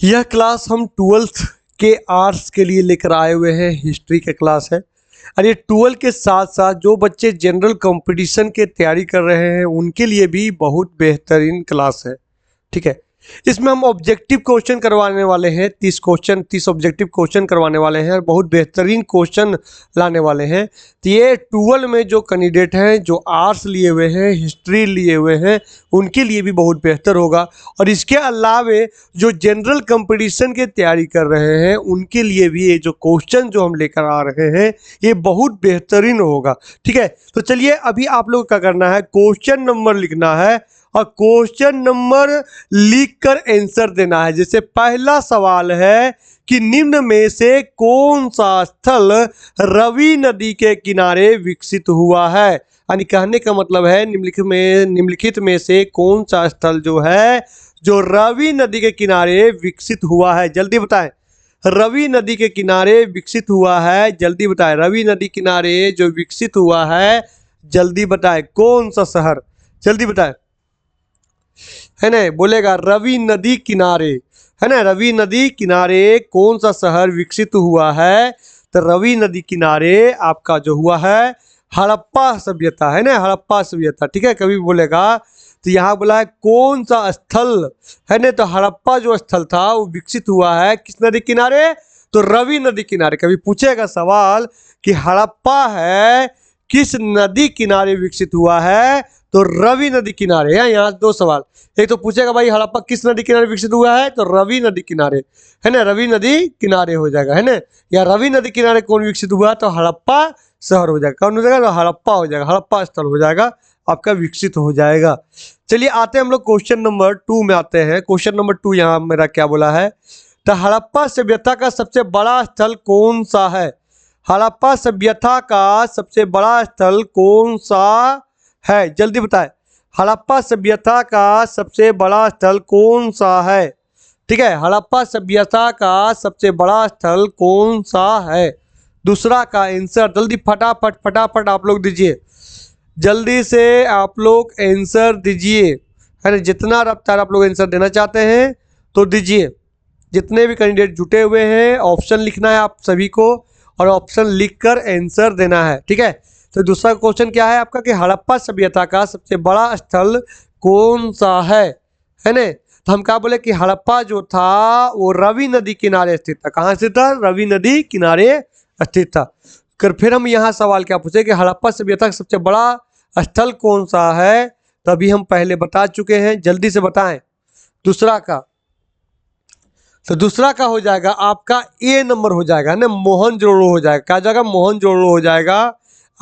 यह क्लास हम 12th के आर्ट्स के लिए लेकर आए हुए हैं। हिस्ट्री का क्लास है और ये 12 के साथ साथ जो बच्चे जनरल कंपटीशन के तैयारी कर रहे हैं उनके लिए भी बहुत बेहतरीन क्लास है। ठीक है, इसमें हम ऑब्जेक्टिव क्वेश्चन करवाने वाले हैं। 30 ऑब्जेक्टिव क्वेश्चन करवाने वाले हैं और बहुत बेहतरीन क्वेश्चन लाने वाले हैं। तो ये 12 में जो कैंडिडेट हैं, जो आर्ट्स लिए हुए हैं, हिस्ट्री लिए हुए हैं, उनके लिए भी बहुत बेहतर होगा। और इसके अलावे जो जनरल कंपटीशन की तैयारी कर रहे हैं उनके लिए भी ये जो क्वेश्चन जो हम लेकर आ रहे हैं ये बहुत बेहतरीन होगा। ठीक है, तो चलिए अभी आप लोग क्या करना है, क्वेश्चन नंबर लिखना है और क्वेश्चन नंबर लिखकर आंसर देना है। जैसे पहला सवाल है कि निम्न में से कौन सा स्थल रवि नदी के किनारे विकसित हुआ है। यानी कहने का मतलब है निम्नलिखित में से कौन सा स्थल जो है जो रवि नदी के किनारे विकसित हुआ है, जल्दी बताएं। रवि नदी के किनारे विकसित हुआ है, जल्दी बताएं। रवि नदी किनारे जो विकसित हुआ है, जल्दी बताएं कौन सा शहर, जल्दी बताएं। है ना, बोलेगा रवि नदी किनारे, है ना, रवि नदी किनारे कौन सा शहर विकसित हुआ है। तो रवि नदी किनारे आपका जो हुआ है हड़प्पा सभ्यता, है ना, हड़प्पा सभ्यता। ठीक है, कभी बोलेगा तो यहाँ बोला है कौन सा स्थल, है ना, तो हड़प्पा जो स्थल था वो विकसित हुआ है किस नदी किनारे, तो रवि नदी किनारे। कभी पूछेगा सवाल कि हड़प्पा है किस नदी किनारे विकसित हुआ है, तो रवि नदी किनारे है। यहाँ दो सवाल, एक तो पूछेगा भाई हड़प्पा किस नदी किनारे विकसित हुआ है, तो रवि नदी किनारे, है ना, रवि नदी किनारे हो जाएगा, है ना। या रवि नदी किनारे कौन विकसित हुआ, तो हड़प्पा शहर हो जाएगा, कौन हो जाएगा, तो हड़प्पा हो जाएगा, हड़प्पा स्थल हो जाएगा आपका, विकसित हो जाएगा। चलिए आते हैं हम लोग क्वेश्चन नंबर 2 में आते हैं। क्वेश्चन नंबर 2 यहाँ मेरा क्या बोला है, तो हड़प्पा सभ्यता का सबसे बड़ा स्थल कौन सा है। हड़प्पा सभ्यता का सबसे बड़ा स्थल कौन सा है, जल्दी बताएं। हड़प्पा सभ्यता का सबसे बड़ा स्थल कौन सा है। ठीक है, हड़प्पा सभ्यता का सबसे बड़ा स्थल कौन सा है। दूसरा का आंसर जल्दी फटाफट फटाफट आप लोग दीजिए, जल्दी से आप लोग आंसर दीजिए, है ना। जितना रफ्तार आप लोग आंसर देना चाहते हैं तो दीजिए। जितने भी कैंडिडेट जुटे हुए हैं ऑप्शन लिखना है आप सभी को और ऑप्शन लिखकर आंसर देना है। ठीक है, तो दूसरा क्वेश्चन क्या है आपका कि हड़प्पा सभ्यता का सबसे बड़ा स्थल कौन सा है ना। तो हम क्या बोले कि हड़प्पा जो था वो रवि नदी किनारे स्थित था। कहाँ स्थित था, रवि नदी किनारे स्थित था। फिर हम यहाँ सवाल क्या पूछे कि हड़प्पा सभ्यता का सबसे बड़ा स्थल कौन सा है, तभी हम पहले बता चुके हैं, जल्दी से बताएं। दूसरा का, तो दूसरा का हो जाएगा आपका ए नंबर हो जाएगा ना, मोहनजोदड़ो हो जाएगा। क्या जाएगा, मोहनजोदड़ो हो जाएगा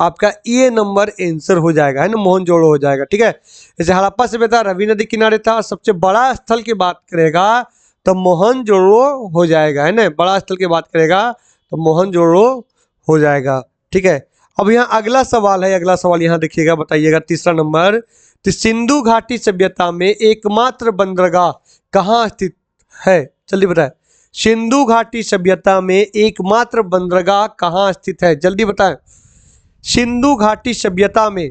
आपका, ए नंबर आंसर हो जाएगा, है ना, मोहनजोदड़ो हो जाएगा। ठीक है, जैसे हड़प्पा सभ्यता रवि नदी किनारे था, सबसे बड़ा स्थल की बात करेगा तो मोहनजोदड़ो हो जाएगा, है ना, बड़ा स्थल की बात करेगा तो मोहनजोदड़ो हो जाएगा। ठीक है, अब यहाँ अगला सवाल है, अगला सवाल यहाँ देखिएगा, बताइएगा तीसरा नंबर। तो सिंधु घाटी सभ्यता में एकमात्र बंदरगाह कहाँ स्थित है, जल्दी बताएं। सिंधु घाटी सभ्यता में एकमात्र बंदरगाह कहाँ स्थित है, जल्दी बताएं। सिंधु घाटी सभ्यता में,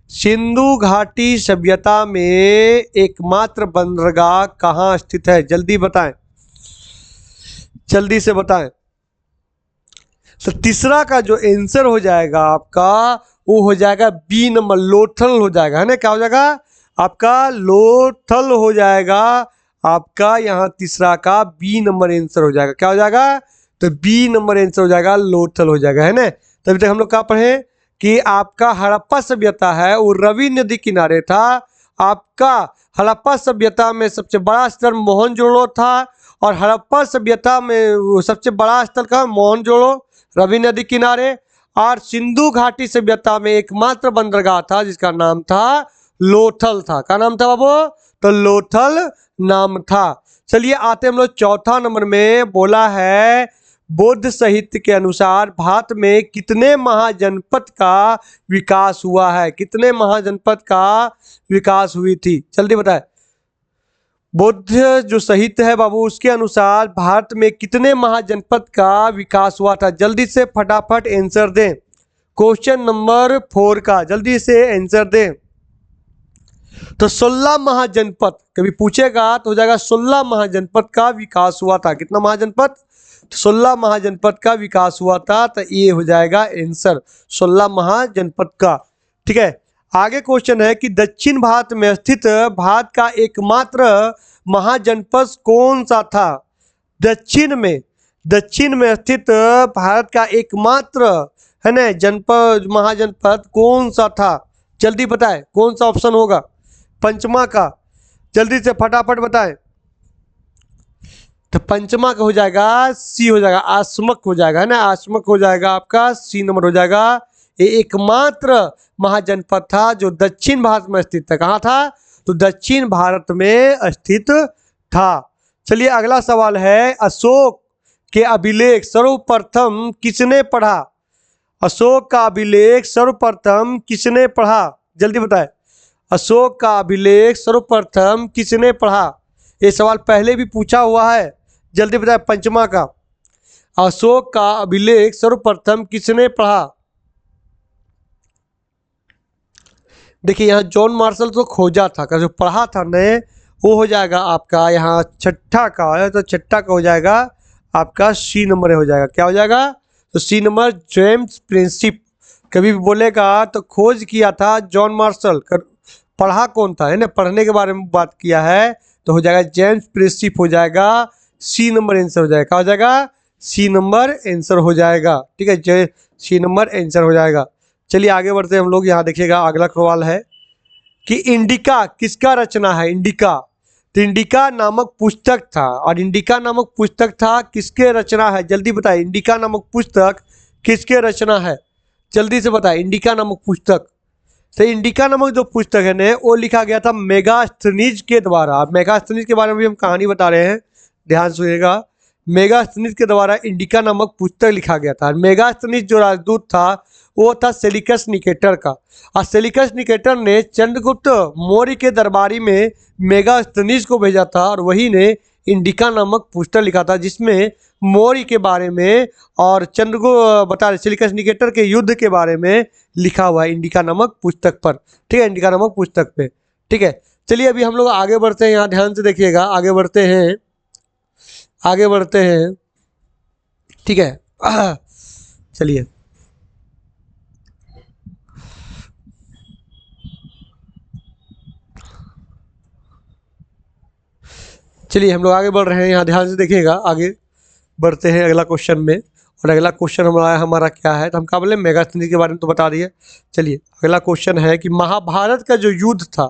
सिंधु घाटी सभ्यता में एकमात्र बंदरगाह कहाँ स्थित है, जल्दी बताएं, जल्दी से बताएं। तो तीसरा का जो आंसर हो जाएगा आपका वो हो जाएगा बी नंबर, लोथल हो जाएगा, है ना। क्या हो जाएगा आपका, लोथल हो जाएगा आपका। यहाँ तीसरा का बी नंबर आंसर हो जाएगा, क्या हो जाएगा, तो बी नंबर आंसर हो जाएगा, लोथल हो जाएगा, है ना। तभी तक हम लोग क्या पढ़े कि आपका हड़प्पा सभ्यता है वो रवि नदी किनारे था। आपका हड़प्पा सभ्यता में सबसे बड़ा स्थल मोहनजोदड़ो था और हड़प्पा सभ्यता में सबसे बड़ा स्थल का मोहनजोदड़ो रवि नदी किनारे। और सिंधु घाटी सभ्यता में एकमात्र बंदरगाह था जिसका नाम था लोथल था। क्या नाम था बाबू, तो लोथल नाम था। चलिए आते हम लोग चौथा नंबर में, बोला है बौद्ध साहित्य के अनुसार भारत में कितने महाजनपद का विकास हुआ है, कितने महाजनपद का विकास हुई थी, जल्दी बताएं। बौद्ध जो साहित्य है बाबू उसके अनुसार भारत में कितने महाजनपद का विकास हुआ था, जल्दी से फटाफट आंसर दें। क्वेश्चन नंबर 4 का जल्दी से आंसर दें। तो 16 महाजनपद कभी पूछेगा तो हो जाएगा 16 महाजनपद का विकास हुआ था। कितना महाजनपद? तो 16 महाजनपद का विकास हुआ था, तो ये हो जाएगा आंसर 16 महाजनपद का। ठीक है, आगे क्वेश्चन है कि दक्षिण भारत में स्थित भारत का एकमात्र महाजनपद कौन सा था? दक्षिण में स्थित भारत का एकमात्र है ना जनपद महाजनपद कौन सा था? जल्दी बताएं कौन सा ऑप्शन होगा पंचमा का, जल्दी से फटाफट बताएं। तो पंचमा का हो जाएगा सी, हो जाएगा आसमक हो जाएगा, है ना, आसमक हो जाएगा आपका, सी नंबर हो जाएगा। ये एकमात्र महाजनपद था जो दक्षिण भारत में स्थित था। कहाँ था? तो दक्षिण भारत में स्थित था। चलिए अगला सवाल है, अशोक के अभिलेख सर्वप्रथम किसने पढ़ा? अशोक का अभिलेख सर्वप्रथम किसने पढ़ा? जल्दी बताएं, अशोक का अभिलेख सर्वप्रथम किसने पढ़ा? ये सवाल पहले भी पूछा हुआ है, जल्दी बताएं पंचमा का। अशोक का अभिलेख सर्वप्रथम किसने पढ़ा? देखिए यहाँ जॉन मार्शल तो खोजा था, जो पढ़ा था ने वो हो जाएगा आपका यहाँ छठा का है, तो छठा का हो जाएगा आपका सी नंबर हो जाएगा। क्या हो जाएगा? तो सी नंबर जेम्स प्रिंसिप। कभी भी बोलेगा तो खोज किया था जॉन मार्शल, पढ़ा कौन था, है ना, पढ़ने के बारे में बात किया है, तो हो जाएगा जेम्स प्रिंसिप हो जाएगा, सी नंबर आंसर हो जाएगा। क्या हो जाएगा? सी नंबर आंसर हो जाएगा। ठीक है, सी नंबर आंसर हो जाएगा। चलिए आगे बढ़ते हैं हम लोग। यहाँ देखिएगा अगला सवाल है कि इंडिका किसका रचना है? इंडिका, तो इंडिका नामक पुस्तक था, और इंडिका नामक पुस्तक था किसके रचना है? जल्दी बताएं, इंडिका नामक पुस्तक किसके रचना है? जल्दी से बताएं, इंडिका नामक पुस्तक। तो इंडिका नामक जो पुस्तक है ना वो लिखा गया था मेगास्थनीज के द्वारा। मेगास्थनीज के बारे में भी हम कहानी बता रहे हैं, ध्यान सुनिएगा। मेगास्थनीज के द्वारा इंडिका नामक पुस्तक लिखा गया था। मेगास्थनीज जो राजदूत था वो था सेलिकस निकेटर का, और सेलिकस निकेटर ने चंद्रगुप्त मौर्य के दरबारी में मेगास्थनीज को भेजा था, और वही ने इंडिका नामक पुस्तक लिखा था जिसमें मौर्य के बारे में और बता रहे सेलिकस निकेटर के युद्ध के बारे में लिखा हुआ है इंडिका नामक पुस्तक पर। ठीक है, इंडिका नामक पुस्तक पे। ठीक है, चलिए अभी हम लोग आगे बढ़ते हैं, यहाँ ध्यान से देखिएगा, आगे बढ़ते हैं, आगे बढ़ते हैं। ठीक है, चलिए चलिए हम लोग आगे बढ़ रहे हैं, यहाँ ध्यान से देखिएगा, आगे बढ़ते हैं अगला क्वेश्चन में। और अगला क्वेश्चन हमारा क्या है, तो हम क्या बोले मेगास्थनीज के बारे में तो बता दिए। चलिए अगला क्वेश्चन है कि महाभारत का जो युद्ध था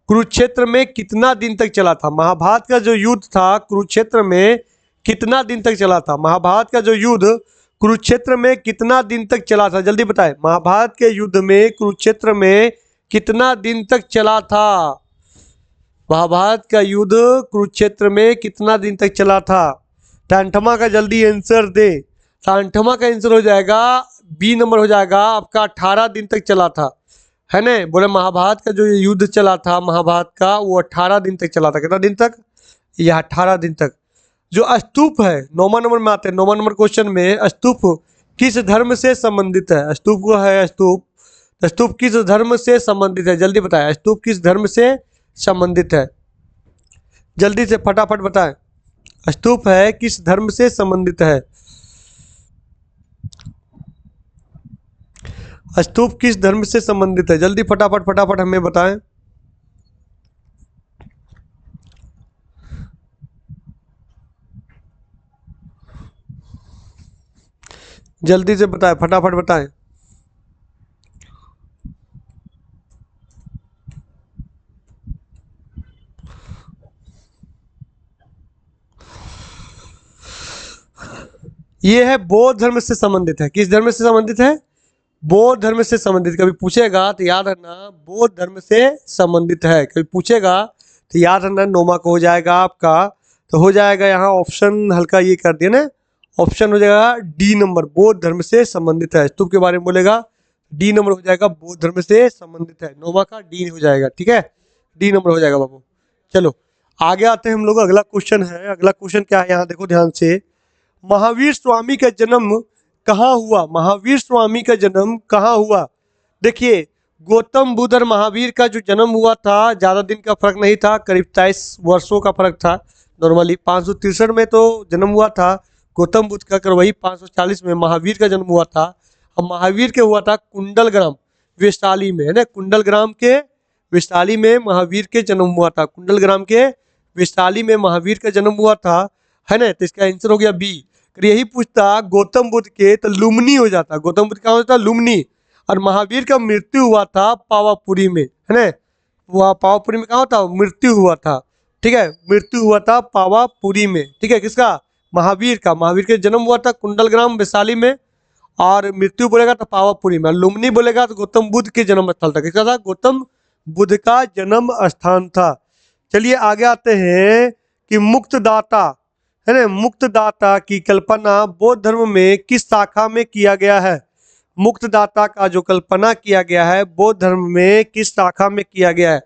कुरुक्षेत्र में कितना दिन तक चला था? महाभारत का जो युद्ध था कुरुक्षेत्र में कितना दिन तक चला था? महाभारत का जो युद्ध कुरुक्षेत्र में कितना दिन तक चला था? जल्दी बताएं, महाभारत के युद्ध में कुरुक्षेत्र में कितना दिन तक चला था? महाभारत का युद्ध कुरुक्षेत्र में कितना दिन तक चला था? अंठमा का जल्दी आंसर दे। अंठमा का आंसर हो जाएगा बी नंबर हो जाएगा आपका, 18 दिन तक चला था, है ना। बोले महाभारत का जो युद्ध चला था महाभारत का वो 18 दिन तक चला था। कितना दिन तक? यह 18 दिन तक। जो स्तूप है 9वां नंबर में आते हैं, 9वां नंबर क्वेश्चन में स्तूप किस धर्म से संबंधित है? स्तूप को है स्तूप किस धर्म से संबंधित है? जल्दी बताएं, स्तूप किस धर्म से संबंधित है? जल्दी से फटाफट बताएं, स्तूप है किस धर्म से संबंधित है? स्तूप किस धर्म से संबंधित है? जल्दी फटाफट फटाफट हमें बताएं। जल्दी से बताएं, फटाफट बताएं। ये है बौद्ध धर्म से संबंधित है। किस धर्म से संबंधित है? बौद्ध धर्म से संबंधित। कभी पूछेगा तो याद रखना बौद्ध धर्म से संबंधित है। कभी पूछेगा तो याद रखना 9वां को हो जाएगा आपका, तो हो जाएगा यहाँ ऑप्शन हल्का ये कर दिया ना, ऑप्शन हो जाएगा डी नंबर, बौद्ध धर्म से संबंधित है। स्तूप के बारे में बोलेगा डी नंबर हो जाएगा, बौद्ध धर्म से संबंधित है। 9वां का डी हो जाएगा। ठीक है, डी नंबर हो जाएगा बाबू। चलो आगे आते हैं हम लोग। अगला क्वेश्चन है, अगला क्वेश्चन क्या है यहाँ देखो ध्यान से। महावीर स्वामी का जन्म कहाँ हुआ? महावीर स्वामी का जन्म कहाँ हुआ? देखिए गौतम बुद्ध और महावीर का जो जन्म हुआ था ज़्यादा दिन का फर्क नहीं था, करीब 23 वर्षों का फर्क था। नॉर्मली 563 में तो जन्म हुआ था गौतम बुद्ध का, कर वही 540 में महावीर का जन्म हुआ था। अब महावीर के हुआ था कुंडलग्राम वैशाली में, है ना, कुंडलग्राम के वैशाली में महावीर के जन्म हुआ था। कुंडलग्राम के वैशाली में महावीर का जन्म हुआ था, है ना। तो इसका आंसर हो गया बी। अगर यही पूछता गौतम बुद्ध के तो लुम्नी हो जाता। गौतम बुद्ध का होता लुम्नी, और महावीर का मृत्यु हुआ था पावापुरी में, है ना। वह पावापुरी में कहाँ होता मृत्यु हुआ था, ठीक है, मृत्यु हुआ था पावापुरी में, ठीक है। किसका? महावीर का। महावीर के जन्म हुआ था कुंडलग्राम वैशाली में, और मृत्यु बोलेगा तो पावापुरी में। लुम्नी बोलेगा तो गौतम बुद्ध के जन्म स्थल था। किसका था? गौतम बुद्ध का जन्म स्थान था। चलिए आगे आते हैं कि मुक्तदाता, है ना, मुक्तदाता की कल्पना बौद्ध धर्म में किस शाखा में किया गया है? मुक्तदाता का जो कल्पना किया गया है बौद्ध धर्म में किस शाखा में किया गया है?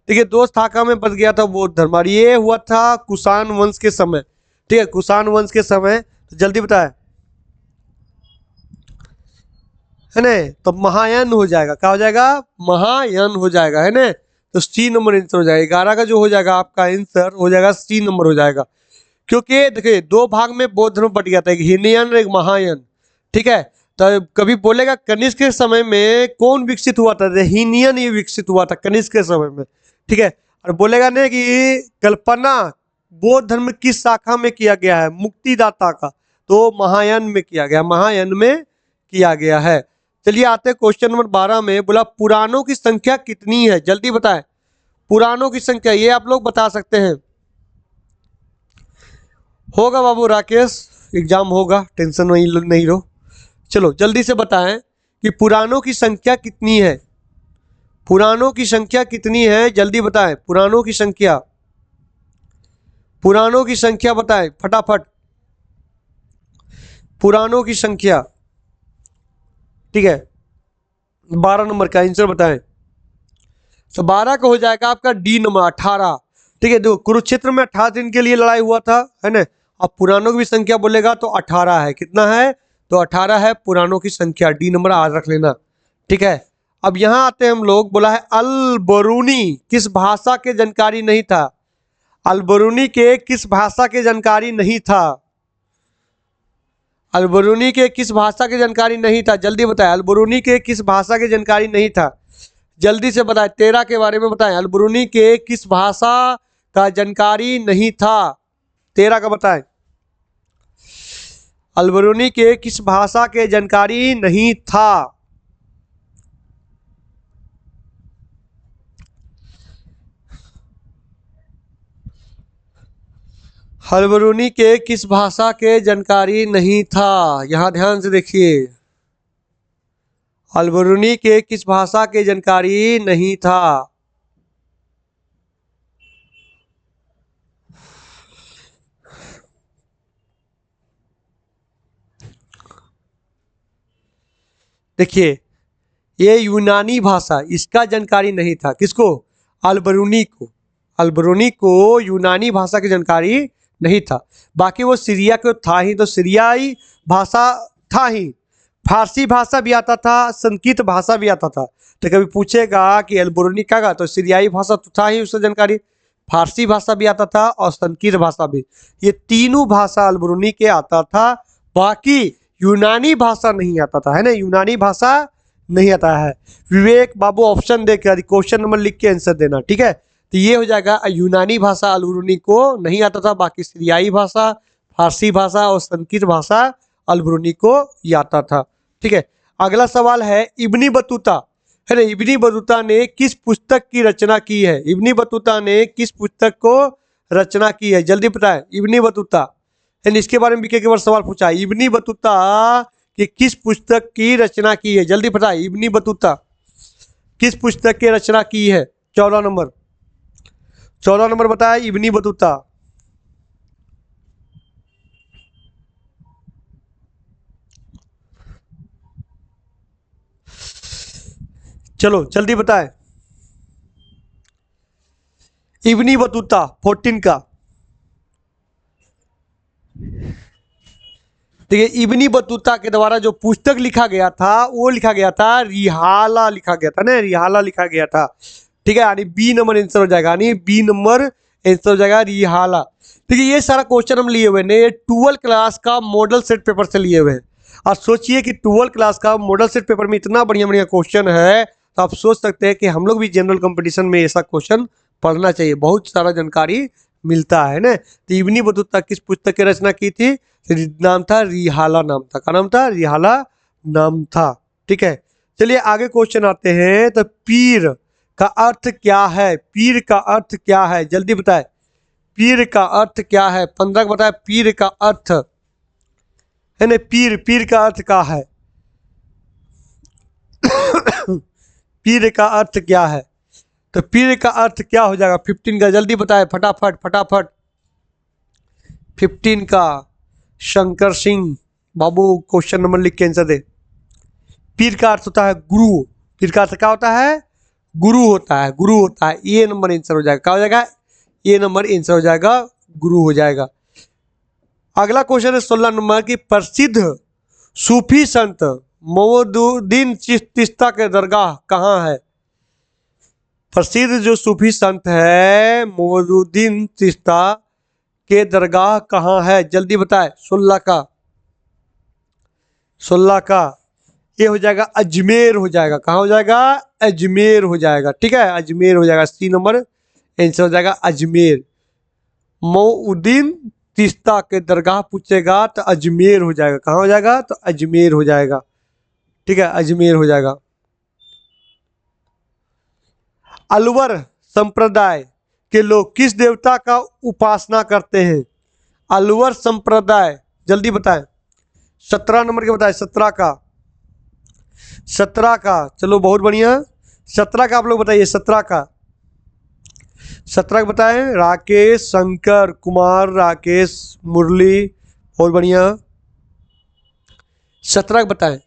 देखिए, दो शाखा में बच गया था बौद्ध धर्म, और ये हुआ था कुषाण वंश के समय, ठीक है, कुषाण वंश के समय। तो जल्दी बताए, है ना। तो महायान हो जाएगा, क्या हो जाएगा? महायान हो जाएगा, है ना। तो सी नंबर आंसर हो जाएगा। 11 का जो हो जाएगा आपका आंसर हो जाएगा सी नंबर हो जाएगा। क्योंकि देखिए दो भाग में बौद्ध धर्म बट गया था, एक हीनयान और एक महायान, ठीक है। तो कभी बोलेगा कनिष्क के समय में कौन विकसित हुआ था? हीनयान ये विकसित हुआ था कनिष्क के समय में, ठीक है। और बोलेगा नहीं कि कल्पना बौद्ध धर्म किस शाखा में किया गया है? मुक्तिदाता का, तो महायान में किया गया, महायान में किया गया है। चलिए आते हैं क्वेश्चन नंबर 12 में। बोला पुराणों की संख्या कितनी है? जल्दी बताएं, पुराणों की संख्या। ये आप लोग बता सकते हैं। होगा बाबू राकेश, एग्जाम होगा, टेंशन नहीं लो। चलो जल्दी से बताएं कि पुराणों की संख्या कितनी है? पुराणों की संख्या कितनी है? जल्दी बताएं, पुराणों की संख्या, पुराणों की संख्या बताएं फटाफट, पुराणों की संख्या, ठीक है। 12 नंबर का आंसर बताएं। तो 12 का हो जाएगा आपका डी नंबर 18, ठीक है। देखो कुरुक्षेत्र में 18 दिन के लिए लड़ाई हुआ था, है ना। अब पुराणों की भी संख्या बोलेगा तो 18 है। कितना है? तो 18 है पुराणों की संख्या। डी नंबर आज रख लेना, ठीक है। अब यहाँ आते हैं हम लोग। बोला है अल बरूनी किस भाषा के जानकारी नहीं था? अल बरूनी के किस भाषा के जानकारी नहीं था? अल बरूनी के किस भाषा की जानकारी नहीं था? जल्दी बताएं, अल बरूनी के किस भाषा की जानकारी नहीं था? जल्दी से बताएं। 13 के बारे में बताएं, अल बरूनी के किस भाषा का जानकारी नहीं था? 13 का बताएं, अल बरूनी के किस भाषा के जानकारी नहीं था? अल बरूनी के किस भाषा के जानकारी नहीं था? यहां ध्यान से देखिए, अल बरूनी के किस भाषा के जानकारी नहीं था? देखिए ये यूनानी भाषा, इसका जानकारी नहीं था। किसको? अल बरूनी को। अल बरूनी को यूनानी भाषा की जानकारी नहीं था। बाकी वो सीरिया को था ही, तो सीरियाई भाषा था ही। फारसी भाषा भी आता था, संस्कृत भाषा भी आता था। तो कभी पूछेगा कि अल बरूनी क्या गा, तो सीरियाई भाषा तो था ही उससे जानकारी, फारसी भाषा भी आता था और संस्कृत भाषा भी। ये तीनों भाषा अल बरूनी के आता था। बाकी यूनानी भाषा नहीं आता था, है ना, यूनानी भाषा नहीं आता है। विवेक बाबू ऑप्शन देकर क्वेश्चन नंबर लिख के आंसर देना, ठीक है। तो ये हो जाएगा यूनानी भाषा अल बरूनी को नहीं आता था, बाकी सीरियाई भाषा, फारसी भाषा और संस्कृत भाषा अल बरूनी को ही आता था, ठीक है। अगला सवाल है इब्नी बतूता, है ना, इब्नी बतूता ने किस पुस्तक की रचना की है? इब्नी बतूता ने किस पुस्तक को रचना की है? जल्दी बताएं, इब्नी बतूता, है इसके बारे में भी कई बार सवाल पूछा है। इब्नी बतूता कि किस पुस्तक की रचना की है? जल्दी बताइए, इब्नी बतूता किस पुस्तक की रचना की है? 14 नंबर, 14 नंबर बताया इब्नी बतूता। चलो जल्दी बताएं, इब्नी बतूता 14 का। ठीक है, इब्नी बतूता के द्वारा जो पुस्तक लिखा गया था वो लिखा गया था रिहाला, लिखा गया था ना, रिहाला लिखा गया था। ठीक है, यानी बी नंबर आंसर हो जाएगा, यानी बी नंबर आंसर हो जाएगा रिहाला। ठीक है, ये सारा क्वेश्चन हम लिए हुए ने 12 क्लास का मॉडल सेट पेपर से लिए हुए हैं। आप सोचिए कि 12 क्लास का मॉडल सेट पेपर में इतना बढ़िया बढ़िया क्वेश्चन है, तो आप सोच सकते हैं कि हम लोग भी जनरल कंपटीशन में ऐसा क्वेश्चन पढ़ना चाहिए, बहुत सारा जानकारी मिलता है ना। तो इब्नी बतूता किस पुस्तक की रचना की थी? नाम था रिहाला, नाम था, क्या नाम था? रिहाला नाम था। ठीक है, चलिए आगे क्वेश्चन आते हैं। तो पीर का अर्थ क्या है? पीर का अर्थ क्या है? जल्दी बताए, पीर का अर्थ क्या है? 15 को बताए पीर का अर्थ है ना। पीर, पीर का अर्थ क्या है? पीर का अर्थ क्या है? तो पीर का अर्थ क्या हो जाएगा 15 का? जल्दी बताए, फटाफट फटाफट। 15 का शंकर सिंह बाबू क्वेश्चन नंबर लिख के आंसर दे। पीर का अर्थ होता है गुरु। पीर का अर्थ क्या होता है? गुरु होता है, गुरु होता है। ये नंबर आंसर हो जाएगा, क्या हो जाएगा? ये नंबर आंसर हो जाएगा, गुरु हो जाएगा। अगला क्वेश्चन है 16 नंबर की, प्रसिद्ध सूफी संत मोहद्दीन चिश्ती के दरगाह कहाँ है? प्रसिद्ध जो सूफी संत है मोहद्दीन चिश्ती के दरगाह कहाँ है? जल्दी बताए। 16 का, 16 का ये हो जाएगा अजमेर हो जाएगा। कहाँ हो जाएगा? अजमेर हो जाएगा। ठीक है, अजमेर हो जाएगा, सी नंबर आंसर हो जाएगा अजमेर। मोहद्दीन चिश्ती के दरगाह पूछेगा तो अजमेर हो जाएगा। कहाँ हो जाएगा? तो अजमेर हो जाएगा। ठीक है, अजमेर हो जाएगा। अलवर संप्रदाय के लोग किस देवता का उपासना करते हैं? अलवर संप्रदाय, जल्दी बताएं। 17 नंबर के बताएं, 17 का, 17 का, चलो बहुत बढ़िया। 17 का आप लोग बताइए, 17 का, 17 का बताएं। राकेश, शंकर कुमार, राकेश, मुरली, बहुत बढ़िया। 17 का बताएं।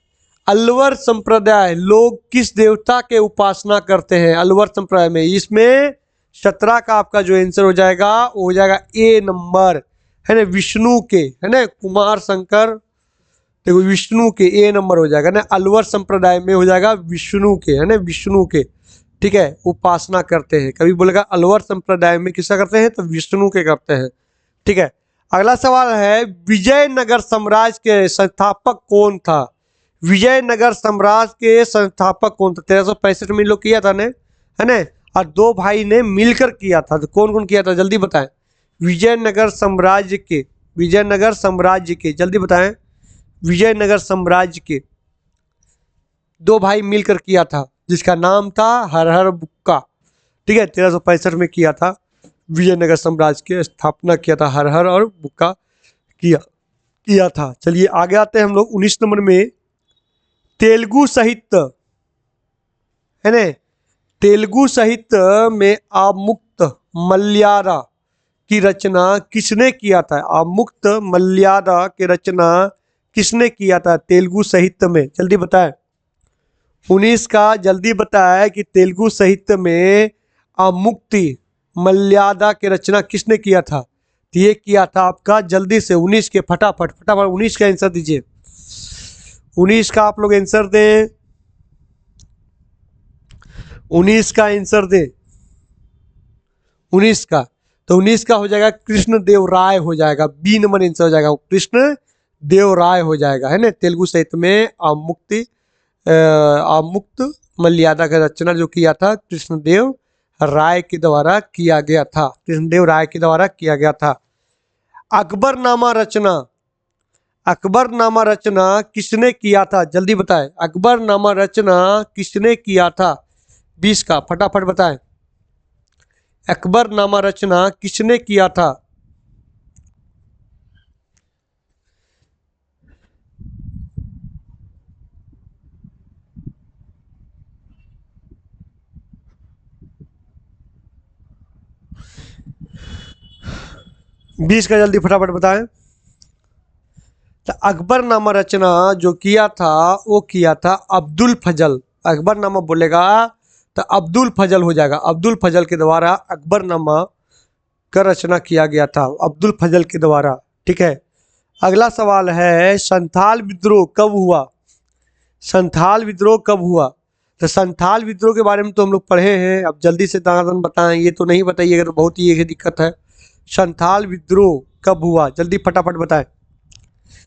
अलवर संप्रदाय लोग किस देवता के उपासना करते हैं? अलवर संप्रदाय में, इसमें 17 का आपका जो आंसर हो जाएगा वो हो जाएगा ए नंबर, है ना, विष्णु के, है ना, कुमार शंकर, देखो विष्णु के, ए नंबर हो जाएगा ना। अलवर संप्रदाय में हो जाएगा विष्णु के, है ना, विष्णु के। ठीक है, उपासना करते हैं। कभी बोलेगा अलवर संप्रदाय में किसका करते हैं? तो विष्णु के करते हैं। ठीक है, अगला सवाल है, विजयनगर साम्राज्य के संस्थापक कौन था? विजयनगर साम्राज्य के संस्थापक कौन था? 1365 में लोग किया था ने, है ना, और दो भाई ने मिलकर किया था। तो कौन कौन किया था? जल्दी बताएं। विजयनगर साम्राज्य के, विजयनगर साम्राज्य के, जल्दी बताएं। विजयनगर साम्राज्य के दो भाई मिलकर किया था, जिसका नाम था हरहर बुक्का। ठीक है, 1365 में किया था, विजयनगर साम्राज्य की स्थापना किया था, हरहर और बुक्का किया था। चलिए आगे आते हैं हम लोग 19 नंबर में। तेलुगु साहित्य, है ना, तेलुगु साहित्य में आमुक्त मल्यादा की रचना किसने किया था? आमुक्त मल्यादा की रचना किसने किया था तेलुगु साहित्य में? जल्दी बताएं। 19 का जल्दी बताया कि तेलुगु साहित्य में आमुक्ति मल्यादा की रचना किसने किया था? तो ये किया था आपका, जल्दी से 19 के, फटाफट फटाफट 19 का आंसर दीजिए। 19 का आप लोग आंसर दें, 19 का आंसर दें, 19 का। तो 19 का हो जाएगा कृष्ण देव राय हो जाएगा, बी नंबर आंसर हो जाएगा, कृष्ण देव राय हो जाएगा, है ना। तेलुगु साहित्य में आमुक्त मल्यादा का रचना जो किया था कृष्णदेव राय के द्वारा किया गया था, कृष्णदेव राय के द्वारा किया गया था। अकबरनामा रचना, अकबरनामा रचना किसने किया था? जल्दी बताएं, अकबरनामा रचना किसने किया था? 20 का, फटाफट बताएं। अकबरनामा रचना किसने किया था? बीस का जल्दी फटाफट बताएं। तो अकबरनामा रचना जो किया था वो किया था अब्दुल फजल। अकबरनामा बोलेगा तो अब्दुल फजल हो जाएगा, अब्दुल फजल के द्वारा अकबरनामा का रचना किया गया था, अब्दुल फजल के द्वारा। ठीक है, अगला सवाल है संथाल विद्रोह कब हुआ। संथाल विद्रोह कब हुआ। तो संथाल विद्रोह के बारे में तो हम लोग पढ़े हैं, अब जल्दी से दान बताएं, ये तो नहीं बताइएगा तो बहुत ही एक दिक्कत है। संथाल विद्रोह कब हुआ, जल्दी फटाफट बताएं।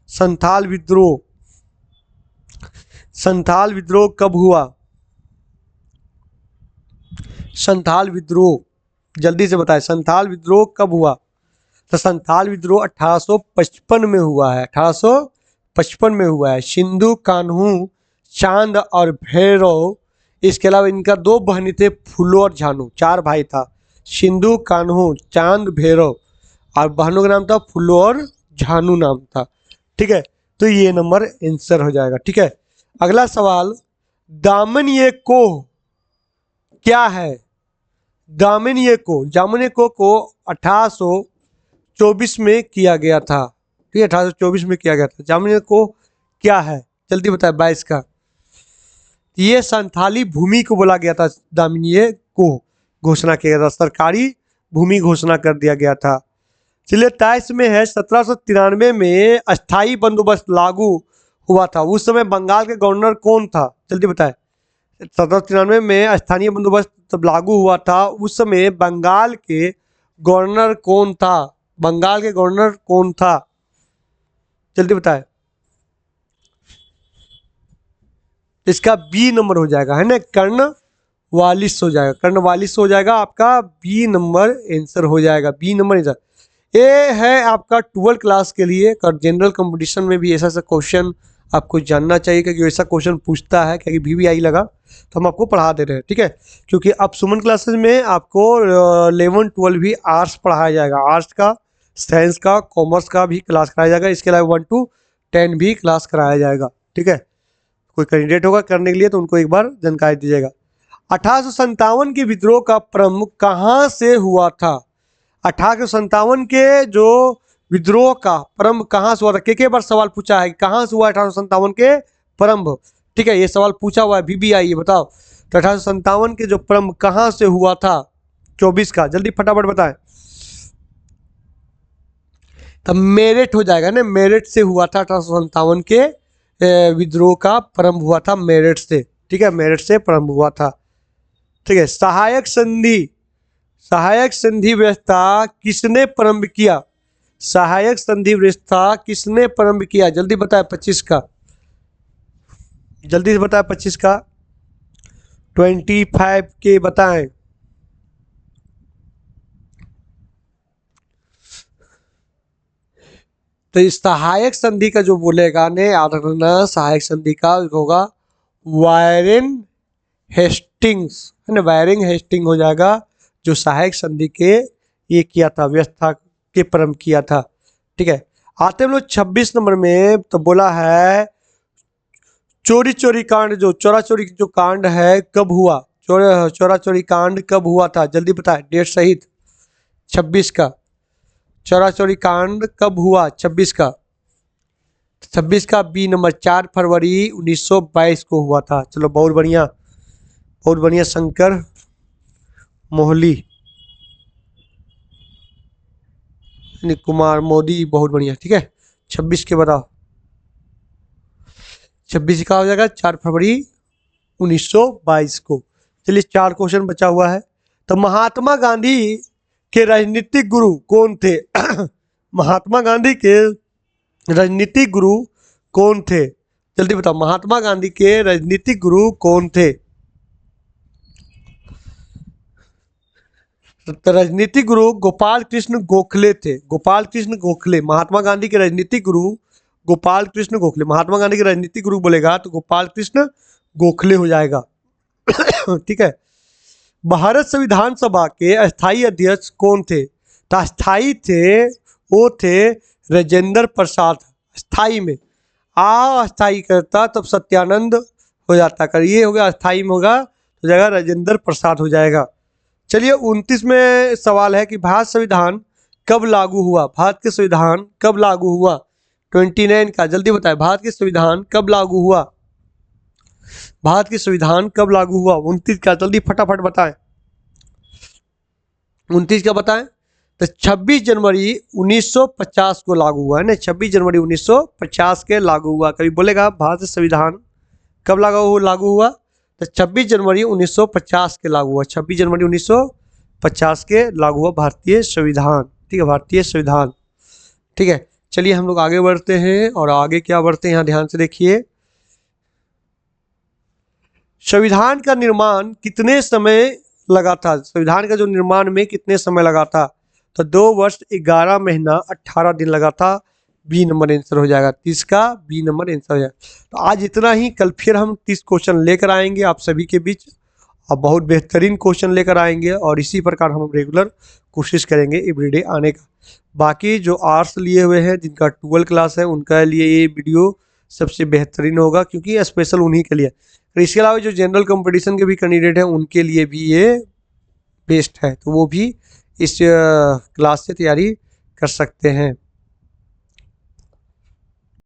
संथाल विद्रोह, संथाल विद्रोह कब हुआ। संथाल विद्रोह जल्दी से बताएं, संथाल विद्रोह कब हुआ। तो संथाल विद्रोह 1855 में हुआ है, 1855 में हुआ है। सिंधु कान्हू चांद और भैरव, इसके अलावा इनका दो बहनी थे फूलो और झानू, चार भाई था। सिंधु कान्हू चांद भैरव और बहनों का नाम था फूलो और झानू नाम था। ठीक है, तो ये नंबर आंसर हो जाएगा। ठीक है, अगला सवाल दामनिये कोह क्या है। दामनिये कोह को 1824 में किया गया था। ठीक है, 1824 में किया गया था। दामनिये कोह क्या है, जल्दी बताए 22 का। ये संथाली भूमि को बोला गया था, दामनिये कोह घोषणा किया गया था, सरकारी भूमि घोषणा कर दिया गया था। चलिए 23 में है 1793 में अस्थाई बंदोबस्त लागू हुआ था, उस समय बंगाल के गवर्नर कौन था, जल्दी बताएं। 1793 में स्थानीय बंदोबस्त जब लागू हुआ था उस समय बंगाल के गवर्नर कौन था, बंगाल के गवर्नर कौन था, जल्दी बताएं। इसका बी नंबर हो जाएगा, है ना, कर्नवालिस हो जाएगा, कर्नवालिस हो जाएगा आपका, बी नंबर आंसर हो जाएगा, बी नंबर आंसर। ये है आपका 12 क्लास के लिए। और जनरल कंपटीशन में भी ऐसा क्वेश्चन आपको जानना चाहिए, क्योंकि ऐसा क्वेश्चन पूछता है, क्योंकि VVI लगा तो हम आपको पढ़ा दे रहे हैं। ठीक है, क्योंकि अब सुमन क्लासेस में आपको 11 12 भी आर्ट्स पढ़ाया जाएगा, आर्ट्स का, साइंस का, कॉमर्स का भी क्लास कराया जाएगा, इसके अलावा 1 to 10 भी क्लास कराया जाएगा। ठीक है, कोई कैंडिडेट होगा करने के लिए तो उनको एक बार जानकारी दीजिएगा। 1857 के विद्रोह का प्रारंभ कहाँ से हुआ था। 1857 के जो विद्रोह का प्रारंभ कहाँ से हुआ था, के बार सवाल पूछा है कहाँ से हुआ 1857 के प्रारंभ। ठीक है, ये सवाल पूछा हुआ है VVI, ये बताओ। तो 1857 के जो प्रारंभ कहाँ से हुआ था 24 का, जल्दी फटाफट बताएं। तब मेरठ हो जाएगा ना, मेरठ से हुआ था 1857 के विद्रोह का प्रारंभ हुआ था मेरठ से। ठीक है, मेरठ से प्रारंभ हुआ था। ठीक है, सहायक संधि, सहायक संधि व्यवस्था किसने प्रारंभ किया, सहायक संधि व्यवस्था किसने प्रारंभ किया, जल्दी बताए 25 का, जल्दी से बताए 25 का, 25 के बताएं। तो इस सहायक संधि का जो बोलेगा ने याद रखना, सहायक संधि का होगा वारेन हेस्टिंग्स, है ना, वारेन हेस्टिंग हो जाएगा, जो सहायक संधि के ये किया था, व्यवस्था के प्रारंभ किया था। ठीक है, आते हम लोग 26 नंबर में, तो बोला है चोरी चोरी कांड, जो चोरा चोरी जो कांड है कब हुआ, चोरा चोरी कांड कब हुआ था, जल्दी बताए डेट सहित 26 का। चोरा चोरी कांड कब हुआ 26 का, 26 का बी नंबर 4 फरवरी 1922 को हुआ था। चलो बहुत बढ़िया, बहुत बढ़िया, शंकर मोहली कुमार मोदी, बहुत बढ़िया। ठीक है, 26 के बताओ, 26 का हो जाएगा 4 फरवरी 1922 को। चलिए 4 क्वेश्चन बचा हुआ है। तो महात्मा गांधी के राजनीतिक गुरु कौन थे महात्मा गांधी के राजनीतिक गुरु कौन थे, जल्दी बताओ, महात्मा गांधी के राजनीतिक गुरु कौन थे। तो राजनीतिक गुरु गोपाल कृष्ण गोखले थे, गोपाल कृष्ण गोखले, महात्मा गांधी के राजनीतिक गुरु गोपाल कृष्ण गोखले, महात्मा गांधी के राजनीतिक गुरु बोलेगा तो गोपाल कृष्ण गोखले हो जाएगा। ठीक है, भारत संविधान सभा के अस्थाई अध्यक्ष कौन थे, तो अस्थाई थे वो थे राजेंद्र प्रसाद, अस्थाई में अस्थाई करता तब सत्यानंद हो जाता, कर ये हो गया अस्थाई में होगा तो जाएगा राजेंद्र प्रसाद हो जाएगा। चलिए 29 में सवाल है कि भारत संविधान कब लागू हुआ, भारत के संविधान कब लागू हुआ, 29 का जल्दी बताएं, भारत के संविधान कब लागू हुआ, भारत के संविधान कब लागू हुआ 29 का, जल्दी फटाफट बताएं, 29 का बताएं। तो 26 जनवरी 1950 को लागू हुआ है ना, 26 जनवरी 1950 के लागू हुआ। कभी बोलेगा भारतीय संविधान कब लागू हुआ? तो 26 जनवरी 1950 के लागू हुआ, 26 जनवरी 1950 के लागू हुआ भारतीय संविधान। ठीक है, भारतीय संविधान। ठीक है, चलिए हम लोग आगे बढ़ते हैं। और आगे क्या बढ़ते हैं, यहाँ ध्यान से देखिए। संविधान का निर्माण कितने समय लगा था? संविधान का जो निर्माण में कितने समय लगा था? तो 2 वर्ष 11 महीना 18 दिन लगा था। बी नंबर आंसर हो जाएगा, 30 का बी नंबर आंसर हो जाएगा। तो आज इतना ही, कल फिर हम 30 क्वेश्चन लेकर आएंगे आप सभी के बीच, और बहुत बेहतरीन क्वेश्चन लेकर आएंगे। और इसी प्रकार हम रेगुलर कोशिश करेंगे एवरीडे आने का। बाकी जो आर्ट्स लिए हुए हैं, जिनका 12 क्लास है, उनका लिए ये वीडियो सबसे बेहतरीन होगा, क्योंकि स्पेशल उन्हीं के लिए। और इसके अलावा जो जनरल कंपटीशन के भी कैंडिडेट हैं, उनके लिए भी ये बेस्ट है, तो वो भी इस क्लास से तैयारी कर सकते हैं।